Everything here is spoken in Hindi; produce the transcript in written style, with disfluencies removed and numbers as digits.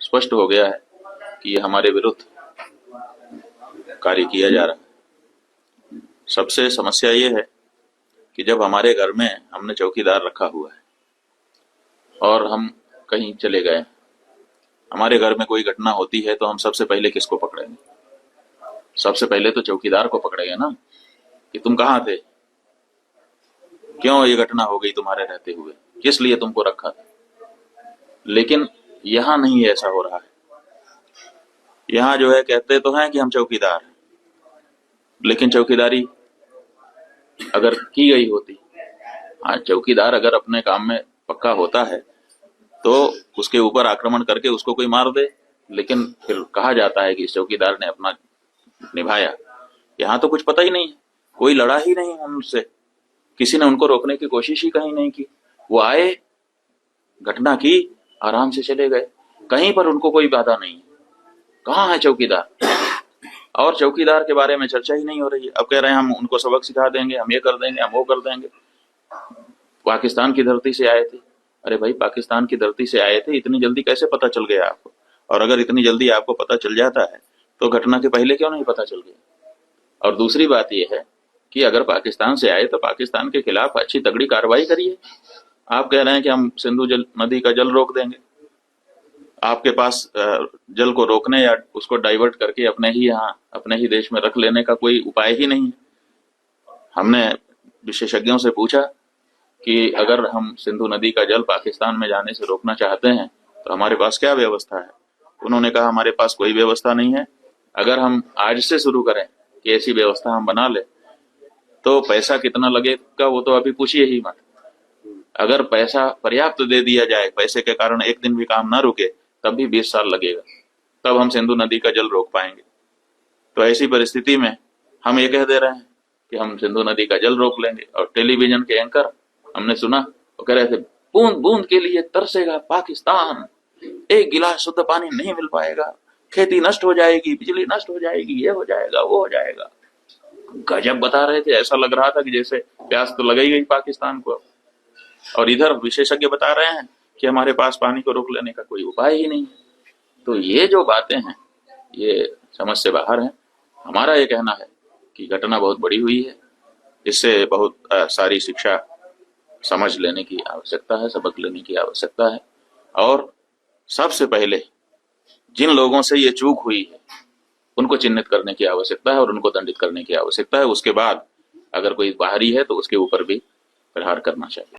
स्पष्ट हो गया है कि ये हमारे विरुद्ध कार्य किया जा रहा है। सबसे समस्या ये है कि जब हमारे घर में हमने चौकीदार रखा हुआ है और हम कहीं चले गए, हमारे घर में कोई घटना होती है तो हम सबसे पहले किसको पकड़ेंगे? सबसे पहले तो चौकीदार को पकड़ेंगे ना, कि तुम कहाँ थे, क्यों ये घटना हो गई तुम्हारे रहते हुए, किस लिए तुमको रखा था। लेकिन यहाँ नहीं ऐसा हो रहा है। यहाँ जो है कहते तो हैं कि हम चौकीदार हैं, लेकिन चौकीदारी अगर की गई होती, हाँ चौकीदार अगर अपने काम में पक्का होता है तो उसके ऊपर आक्रमण करके उसको कोई मार दे, लेकिन फिर कहा जाता है कि इस चौकीदार ने अपना निभाया। यहाँ तो कुछ पता ही नहीं है, कोई लड़ा ही नहीं उनसे, किसी ने उनको रोकने की कोशिश ही कहीं नहीं की। वो आए, घटना की, आराम से चले गए, कहीं पर उनको कोई बाधा नहीं। कहाँ है चौकीदार? और चौकीदार के बारे में चर्चा ही नहीं हो रही है। अब कह रहे हैं हम उनको सबक सिखा देंगे, हम ये कर देंगे, हम वो कर देंगे। पाकिस्तान की धरती से आए थे। अरे भाई, पाकिस्तान की धरती से आए थे, इतनी जल्दी कैसे पता चल गया आपको? और अगर इतनी जल्दी आपको पता चल जाता है तो घटना के पहले क्यों नहीं पता चल गया? और दूसरी बात यह है कि अगर पाकिस्तान से आए तो पाकिस्तान के खिलाफ अच्छी तगड़ी कार्रवाई करिए। आप कह रहे हैं कि हम सिंधु नदी का जल रोक देंगे। आपके पास जल को रोकने या उसको डाइवर्ट करके अपने ही यहाँ, अपने ही देश में रख लेने का कोई उपाय ही नहीं है। हमने विशेषज्ञों से पूछा कि अगर हम सिंधु नदी का जल पाकिस्तान में जाने से रोकना चाहते हैं तो हमारे पास क्या व्यवस्था है? उन्होंने कहा हमारे पास कोई व्यवस्था नहीं है। अगर हम आज से शुरू करें कि ऐसी व्यवस्था हम बना ले तो पैसा कितना लगेगा वो तो अभी पूछिए ही मत। अगर पैसा पर्याप्त दे दिया जाए, पैसे के कारण एक दिन भी काम ना रुके, तब भी 20 साल लगेगा, तब हम सिंधु नदी का जल रोक पाएंगे। तो ऐसी परिस्थिति में हम ये कह दे रहे हैं कि हम सिंधु नदी का जल रोक लेंगे। और टेलीविजन के एंकर हमने सुना, वो कह रहे थे बूंद बूंद के लिए तरसेगा पाकिस्तान, एक गिलास शुद्ध पानी नहीं मिल पाएगा, खेती नष्ट हो जाएगी, बिजली नष्ट हो जाएगी, ये हो जाएगा, वो हो जाएगा। गजब बता रहे थे, ऐसा लग रहा था कि जैसे प्यास तो लग ही गई पाकिस्तान को। और इधर विशेषज्ञ बता रहे हैं कि हमारे पास पानी को रोक लेने का कोई उपाय ही नहीं है। तो ये जो बातें हैं ये समझ से बाहर है। हमारा ये कहना है कि घटना बहुत बड़ी हुई है, इससे बहुत सारी शिक्षा समझ लेने की आवश्यकता है, सबक लेने की आवश्यकता है। और सबसे पहले जिन लोगों से ये चूक हुई है उनको चिन्हित करने की आवश्यकता है और उनको दंडित करने की आवश्यकता है। उसके बाद अगर कोई बाहरी है तो उसके ऊपर भी प्रहार करना चाहिए।